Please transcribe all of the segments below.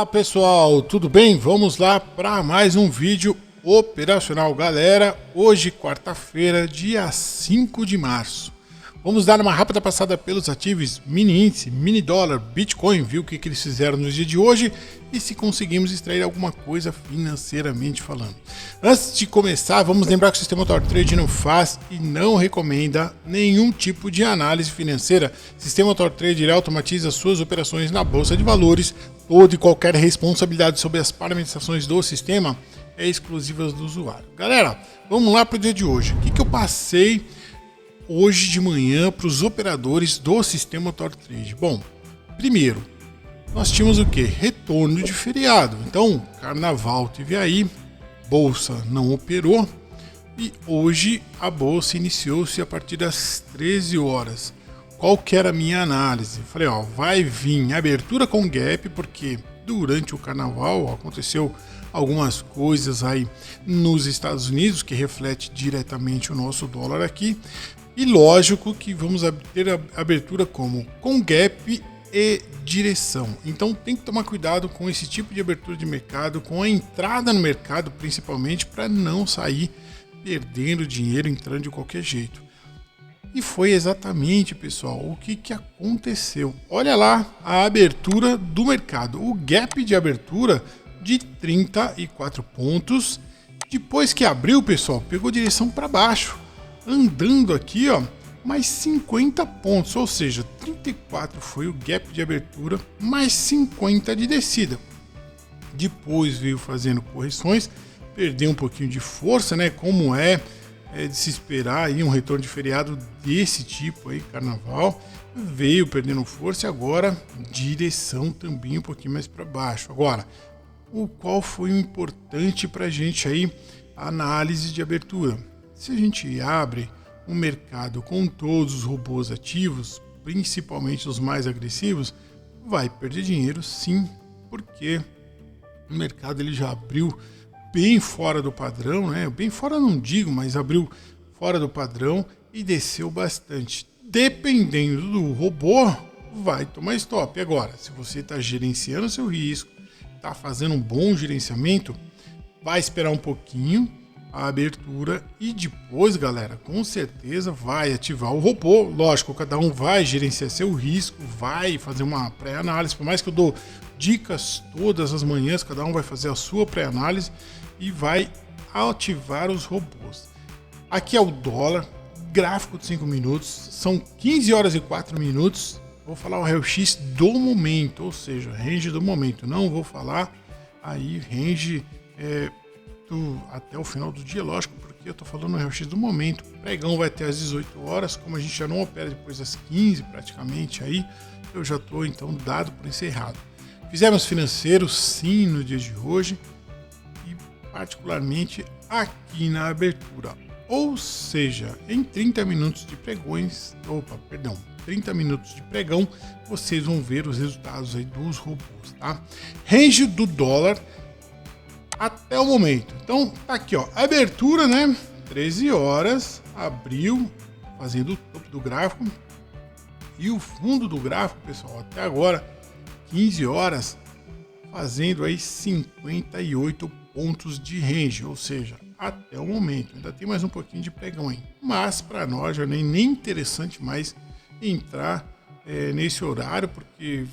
Fala pessoal, tudo bem? Vamos lá para mais um vídeo operacional, galera. Hoje, quarta-feira, dia 5 de março. Vamos dar uma rápida passada pelos ativos mini índice, mini dólar, Bitcoin, ver o que eles fizeram no dia de hoje e se conseguimos extrair alguma coisa financeiramente falando. Antes de começar, vamos lembrar que o sistema TorTrade não faz e não recomenda nenhum tipo de análise financeira. O sistema TorTrade automatiza suas operações na bolsa de valores. Toda e qualquer responsabilidade sobre as parametrizações do sistema é exclusiva do usuário. Galera, vamos lá para o dia de hoje. O que eu passei hoje de manhã para os operadores do sistema TorTrade? Bom, primeiro, nós tínhamos o que? Retorno de feriado. Então, carnaval teve aí, bolsa não operou e hoje a bolsa iniciou-se a partir das 13 horas. Qual que era a minha análise? Falei, ó, vai vir abertura com gap, porque durante o carnaval aconteceu algumas coisas aí nos Estados Unidos que reflete diretamente o nosso dólar aqui. E lógico que vamos ter a abertura como com gap e direção. Então tem que tomar cuidado com esse tipo de abertura de mercado, com a entrada no mercado principalmente, para não sair perdendo dinheiro entrando de qualquer jeito. E foi exatamente, pessoal, o que aconteceu. Olha lá a abertura do mercado. O gap de abertura de 34 pontos. Depois que abriu, pessoal, pegou direção para baixo. Andando aqui, ó, mais 50 pontos. Ou seja, 34 foi o gap de abertura, mais 50 de descida. Depois veio fazendo correções. Perdeu um pouquinho de força, né? Como é de se esperar aí um retorno de feriado desse tipo aí, carnaval, veio perdendo força e agora direção também um pouquinho mais para baixo. Agora, o qual foi o importante para a gente aí, a análise de abertura. Se a gente abre um mercado com todos os robôs ativos, principalmente os mais agressivos, vai perder dinheiro sim, porque o mercado ele já abriu bem fora do padrão, né? Bem fora não digo, mas abriu fora do padrão e desceu bastante. Dependendo do robô, vai tomar stop. Agora, se você está gerenciando seu risco, está fazendo um bom gerenciamento, vai esperar um pouquinho a abertura e depois, galera, com certeza vai ativar o robô. Lógico, cada um vai gerenciar seu risco, vai fazer uma pré-análise, por mais que eu dou dicas todas as manhãs, cada um vai fazer a sua pré-análise e vai ativar os robôs. Aqui é o dólar, gráfico de 5 minutos, são 15 horas e 4 minutos. Vou falar o RX do momento, ou seja, range do momento. Não vou falar aí range até o final do dia, lógico, porque eu tô falando no RX do momento. O pregão vai até às 18 horas, como a gente já não opera depois das 15 praticamente, aí eu já tô então dado por encerrado. Fizemos financeiro sim no dia de hoje e particularmente aqui na abertura. Ou seja, em 30 minutos de pregões, 30 minutos de pregão, vocês vão ver os resultados aí dos robôs, tá? Range do dólar até o momento. Então, tá aqui, ó, abertura, né? 13 horas, abriu, fazendo o topo do gráfico. E o fundo do gráfico, pessoal, até agora, 15 horas, fazendo aí 58 pontos de range, ou seja, até o momento. Ainda tem mais um pouquinho de pregão aí. Mas, para nós, já nem interessante mais entrar nesse horário, porque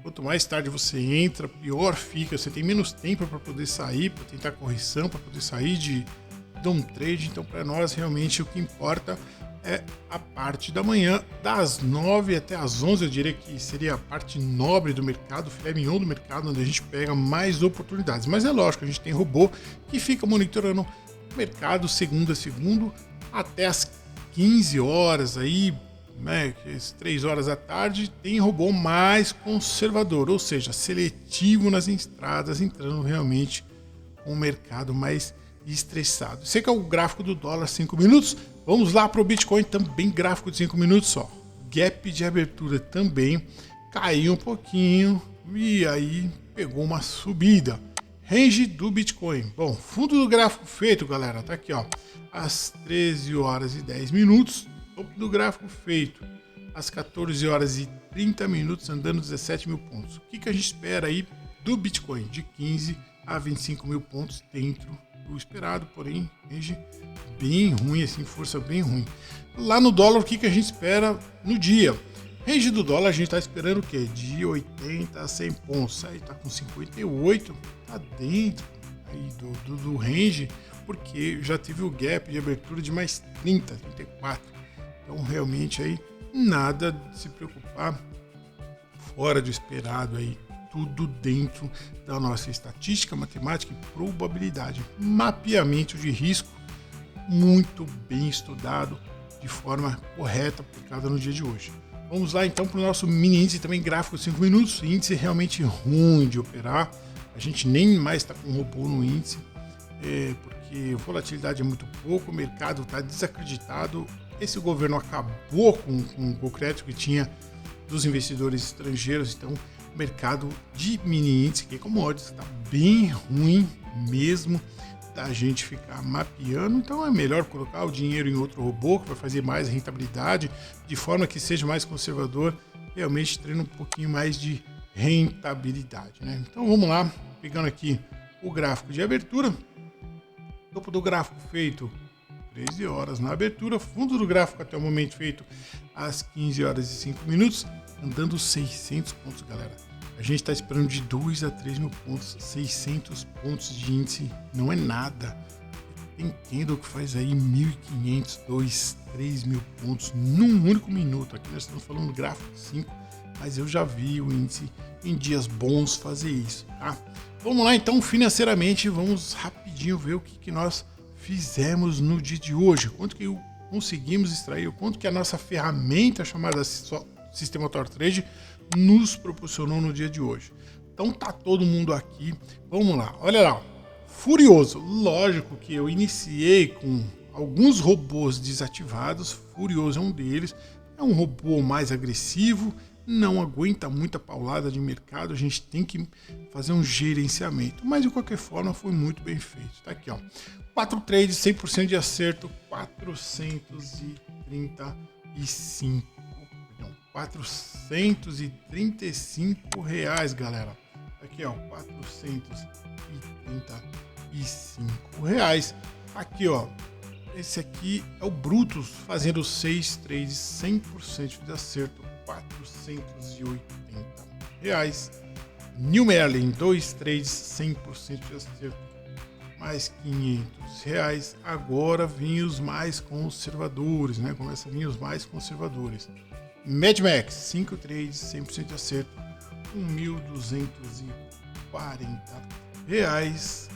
quanto mais tarde você entra, pior fica. Você tem menos tempo para poder sair, para tentar correção, para poder sair de um trade. Então, para nós, realmente, o que importa é a parte da manhã, das 9 até as 11, eu diria que seria a parte nobre do mercado, o filé mignon do mercado, onde a gente pega mais oportunidades. Mas é lógico, a gente tem robô que fica monitorando o mercado segundo a segundo, até as 15 horas aí, né, 3 horas da tarde, tem robô mais conservador, ou seja, seletivo nas entradas, entrando realmente com o mercado mais estressado. Esse aqui é o gráfico do dólar 5 minutos. Vamos lá para o Bitcoin, também gráfico de 5 minutos só. Gap de abertura também caiu um pouquinho e aí pegou uma subida. Range do Bitcoin. Bom, fundo do gráfico feito, galera, tá aqui, ó, às 13 horas e 10 minutos. Topo do gráfico feito às 14 horas e 30 minutos, andando 17 mil pontos. O que a gente espera aí do Bitcoin de 15 a 25 mil pontos dentro do esperado, porém range bem ruim, assim, força bem ruim. Lá no dólar, o que a gente espera no dia? Range do dólar a gente está esperando o quê? De 80 a 100 pontos. Aí tá com 58, tá dentro aí do range, porque já teve o gap de abertura de mais 30, 34. Então realmente aí nada de se preocupar, fora do esperado aí, tudo dentro da nossa estatística, matemática e probabilidade. Mapeamento de risco muito bem estudado, de forma correta, aplicada no dia de hoje. Vamos lá então para o nosso mini índice, também gráfico 5 minutos, índice realmente ruim de operar, a gente nem mais está com robô no índice, porque a volatilidade é muito pouco, o mercado está desacreditado, esse governo acabou com o crédito que tinha dos investidores estrangeiros, então o mercado de mini índice, que é commodities, está bem ruim mesmo da gente ficar mapeando, então é melhor colocar o dinheiro em outro robô que vai fazer mais rentabilidade, de forma que seja mais conservador, realmente tendo um pouquinho mais de rentabilidade, né? Então vamos lá, pegando aqui o gráfico de abertura, topo do gráfico feito 13 horas na abertura, fundo do gráfico até o momento feito às 15 horas e 5 minutos, andando 600 pontos, galera. A gente está esperando de 2 a 3 mil pontos, 600 pontos de índice não é nada. Tem Candle que faz aí 1.500, 2, 3 mil pontos num único minuto. Aqui nós estamos falando do gráfico 5, mas eu já vi o índice em dias bons fazer isso, tá? Vamos lá então, financeiramente, vamos rapidinho ver o que nós fizemos no dia de hoje, quanto que conseguimos extrair, quanto que a nossa ferramenta chamada Sistema TorTrade nos proporcionou no dia de hoje. Então tá todo mundo aqui, vamos lá, olha lá, Furioso, lógico que eu iniciei com alguns robôs desativados, Furioso é um deles, é um robô mais agressivo, não aguenta muita paulada de mercado, a gente tem que fazer um gerenciamento, mas de qualquer forma foi muito bem feito. Tá aqui, ó, 4 trades, 100% de acerto, 435 reais, galera. Aqui, ó, 435 reais. Aqui, ó, esse aqui é o Brutus fazendo 6 trades, 100% de acerto, 480 reais. New Merlin, 2 trades, 100% de acerto, mais 500 reais. Agora vêm os mais conservadores, né? Começa a vir os mais conservadores. Mad Max, 5 trades, 100% de acerto, 1.240 reais.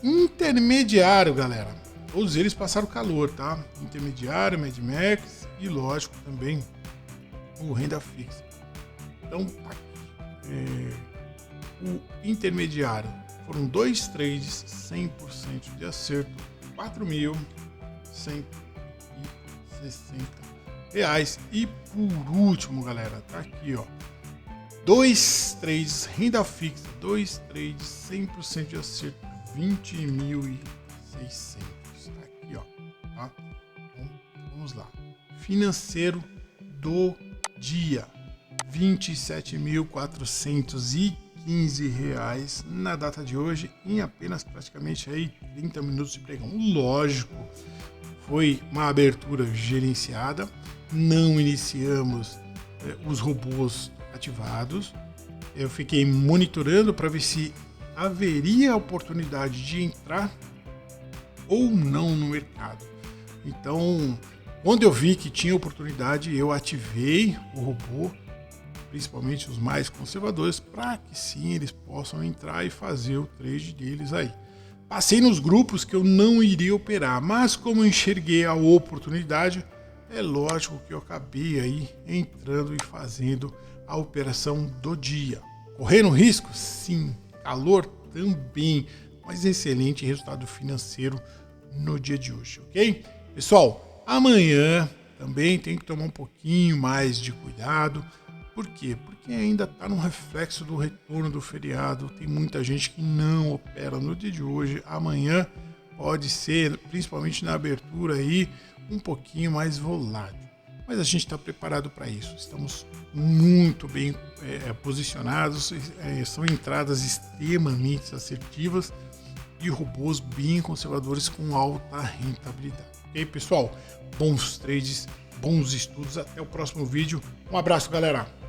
Intermediário, galera, todos eles passaram calor, tá? Intermediário, Mad Max e, lógico, também o renda fixa. Então, tá aqui. O intermediário foram 2 trades, 100% de acerto, 4.160 reais. E por último, galera, tá aqui, ó, 2 trades, renda fixa, 2 trades, 100% de acerto, 20.600. Tá aqui, ó, tá? Então, vamos lá. Financeiro do dia, 27.415 reais na data de hoje, em apenas praticamente aí 30 minutos de pregão. Lógico, foi uma abertura gerenciada, não iniciamos os robôs ativados. Eu fiquei monitorando para ver se haveria oportunidade de entrar ou não no mercado. Então, quando eu vi que tinha oportunidade, eu ativei o robô, principalmente os mais conservadores, para que sim eles possam entrar e fazer o trade deles aí. Passei nos grupos que eu não iria operar, mas como eu enxerguei a oportunidade, é lógico que eu acabei aí entrando e fazendo a operação do dia. Correndo risco? Sim. Calor? Também. Mas excelente resultado financeiro no dia de hoje, ok? Pessoal, amanhã também tem que tomar um pouquinho mais de cuidado. Por quê? Porque ainda está no reflexo do retorno do feriado. Tem muita gente que não opera no dia de hoje. Amanhã pode ser, principalmente na abertura aí, um pouquinho mais volátil. mas a gente está preparado para isso. Estamos muito bem posicionados, são entradas extremamente assertivas e robôs bem conservadores com alta rentabilidade. Ok, pessoal? Bons trades, bons estudos. Até o próximo vídeo. Um abraço, galera!